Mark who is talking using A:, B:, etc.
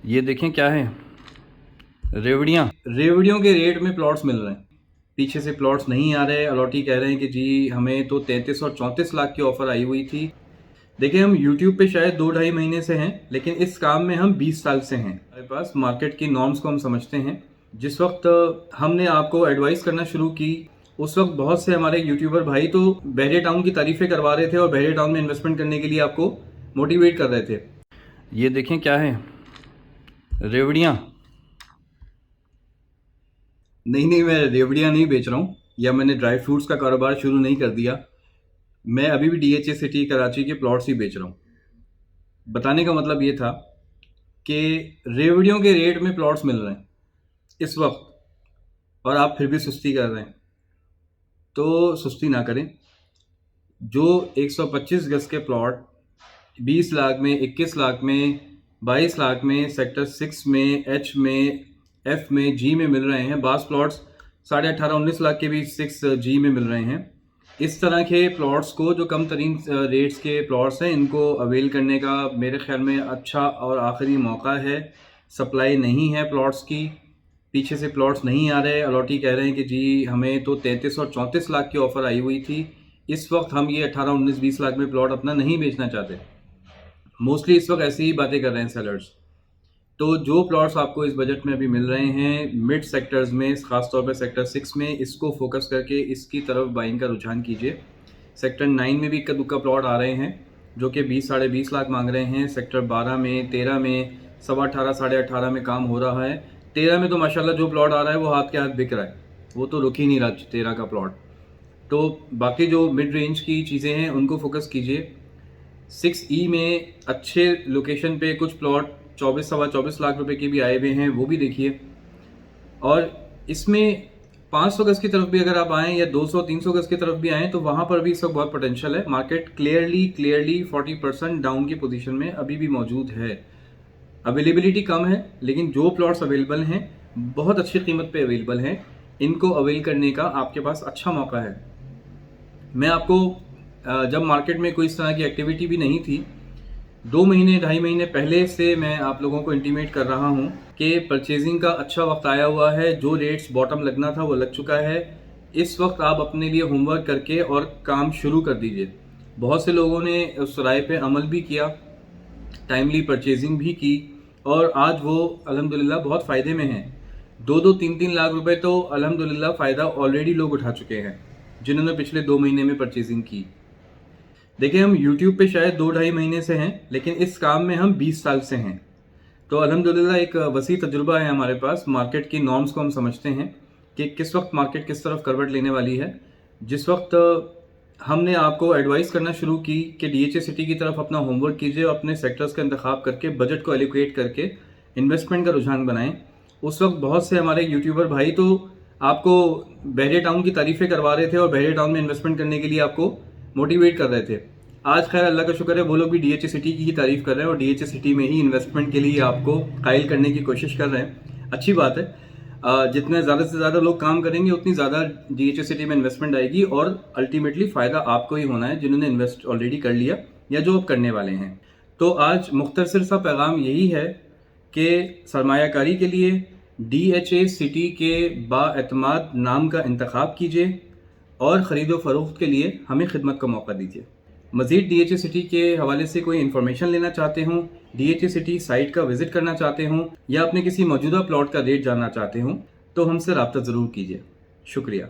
A: ये देखें क्या है, रेवड़ियों के रेट में प्लॉट्स मिल रहे हैं। पीछे से प्लॉट्स नहीं आ रहे। अलॉटी कह रहे हैं कि जी हमें तो 33 और 34 लाख की ऑफर आई हुई थी। देखिए, हम यूट्यूब पे शायद 2-2.5 महीने से हैं, लेकिन इस काम में हम 20 साल से हैं। हमारे पास मार्केट की नॉर्म्स को हम समझते हैं। जिस वक्त हमने आपको एडवाइस करना शुरू की, उस वक्त बहुत से हमारे यूट्यूबर भाई तो बहरिया टाउन की तारीफें करवा रहे थे और बहरिया टाउन में इन्वेस्टमेंट करने के लिए आपको मोटिवेट कर रहे थे। ये देखें क्या है, रेवड़ियाँ। नहीं, मैं रेवड़ियाँ नहीं बेच रहा हूँ, या मैंने ड्राई फ्रूट्स का कारोबार शुरू नहीं कर दिया। मैं अभी भी डीएचए सिटी कराची के प्लॉट्स ही बेच रहा हूँ। बताने का मतलब ये था कि रेवड़ियों के रेट में प्लॉट्स मिल रहे हैं इस वक्त, और आप फिर भी सुस्ती कर रहे हैं। तो सुस्ती ना करें। जो 125 गज के प्लॉट 20 लाख में, 21 लाख में, 22 लाख में, सेक्टर 6 में, एच में, एफ में, जी में मिल रहे हैं। बास प्लॉट्स 18.5-19 लाख के भी 6G में मिल रहे हैं। इस तरह के प्लॉट्स को, जो कम तरीन रेट्स के प्लॉट्स हैं, इनको अवेल करने का मेरे ख्याल में अच्छा और आखिरी मौका है। सप्लाई नहीं है प्लॉट्स की, पीछे से प्लॉट्स नहीं आ रहे। अलॉटी कह रहे हैं कि जी हमें तो 33 और 34 लाख की ऑफ़र आई हुई थी। इस वक्त हम ये 18-19-20 लाख में प्लॉट अपना नहीं बेचना चाहते। मोस्टली इस वक्त ऐसी ही बातें कर रहे हैं सेलर्स। तो जो प्लॉट्स आपको इस बजट में अभी मिल रहे हैं मिड सेक्टर्स में, ख़ासतौर पर सेक्टर 6 में, इसको फोकस करके इसकी तरफ बाइंग का रुझान कीजिए। सेक्टर 9 में भी इक्का दुक्का प्लॉट आ रहे हैं जो कि 20-20.5 लाख मांग रहे हैं। सेक्टर 12 में, 13 में, 18.5 में काम हो रहा है। 13 में तो माशाल्लाह जो प्लॉट आ रहा है वो हाथ के हाथ बिक रहा है, वो तो रुक ही नहीं रहा 13 का प्लॉट। तो बाकी जो मिड रेंज की चीज़ें हैं उनको फोकस कीजिए। 6E में अच्छे लोकेशन पे कुछ प्लॉट 24-24 लाख रुपए के भी आए हुए हैं, वो भी देखिए। और इसमें 500 गज की तरफ भी अगर आप आएँ, या 200-300 गज की तरफ भी आएँ, तो वहाँ पर भी इस वक्त बहुत पोटेंशियल है। मार्केट क्लियरली 40% डाउन की पोजीशन में अभी भी मौजूद है। अवेलेबिलिटी कम है, लेकिन जो प्लॉट्स अवेलेबल हैं बहुत अच्छी कीमत पे अवेलेबल हैं। इनको अवेल करने का आपके पास अच्छा मौका है। मैं आपको जब मार्केट में कोई इस तरह की एक्टिविटी भी नहीं थी, 2-2.5 महीने पहले से मैं आप लोगों को इंटीमेट कर रहा हूं कि परचेजिंग का अच्छा वक्त आया हुआ है। जो रेट्स बॉटम लगना था वो लग चुका है। इस वक्त आप अपने लिए होमवर्क करके और काम शुरू कर दीजिए। बहुत से लोगों ने उस राय पे अमल भी किया, टाइमली परचेजिंग भी की, और आज वो अल्हम्दुलिल्लाह बहुत फ़ायदे में हैं। 2-3 लाख रुपए तो अल्हम्दुलिल्लाह फ़ायदा ऑलरेडी लोग उठा चुके हैं जिन्होंने पिछले 2 महीने में परचेजिंग की। देखिए, हम यूट्यूब पे शायद 2-2.5 महीने से हैं, लेकिन इस काम में हम 20 साल से हैं। तो अल्हम्दुलिल्लाह एक वसी तजुर्बा है हमारे पास। मार्केट की नॉर्म्स को हम समझते हैं कि किस वक्त मार्केट किस तरफ करवट लेने वाली है। जिस वक्त हमने आपको एडवाइस करना शुरू की कि डीएचए सिटी की तरफ अपना होमवर्क कीजिए, अपने सेक्टर्स का इंतखाब करके, बजट को एलोकेट करके इन्वेस्टमेंट का रुझान बनाएं, उस वक्त बहुत से हमारे यूट्यूबर भाई तो आपको बहरिया टाउन की तारीफें करवा रहे थे और बहरिया टाउन में इन्वेस्टमेंट करने के लिए आपको मोटिवेट कर रहे थे। आज खैर अल्लाह का शुक्र है, वो लोग भी डीएचए सिटी की ही तारीफ कर रहे हैं और डीएचए सिटी में ही इन्वेस्टमेंट के लिए आपको कायल करने की कोशिश कर रहे हैं। अच्छी बात है। जितने ज़्यादा से ज़्यादा लोग काम करेंगे उतनी ज़्यादा डीएचए सिटी में इन्वेस्टमेंट आएगी, और अल्टीमेटली फ़ायदा आपको ही होना है जिन्होंने इन्वेस्ट ऑलरेडी कर लिया या जो अब करने वाले हैं। तो आज मुख्तसर सा पैगाम यही है कि सरमायाकारी के लिए डीएचए सिटी के बाएतमाद नाम का इंतखाब कीजिए और ख़रीदो फ़रोख्त के लिए हमें खिदमत का मौका दीजिए। मज़ीद डीएचए सिटी के हवाले से कोई इन्फॉर्मेशन लेना चाहते हों, डीएचए सिटी साइट का विज़िट करना चाहते हों, या अपने किसी मौजूदा प्लॉट का रेट जानना चाहते हों, तो हमसे रब्ता ज़रूर कीजिए। शुक्रिया।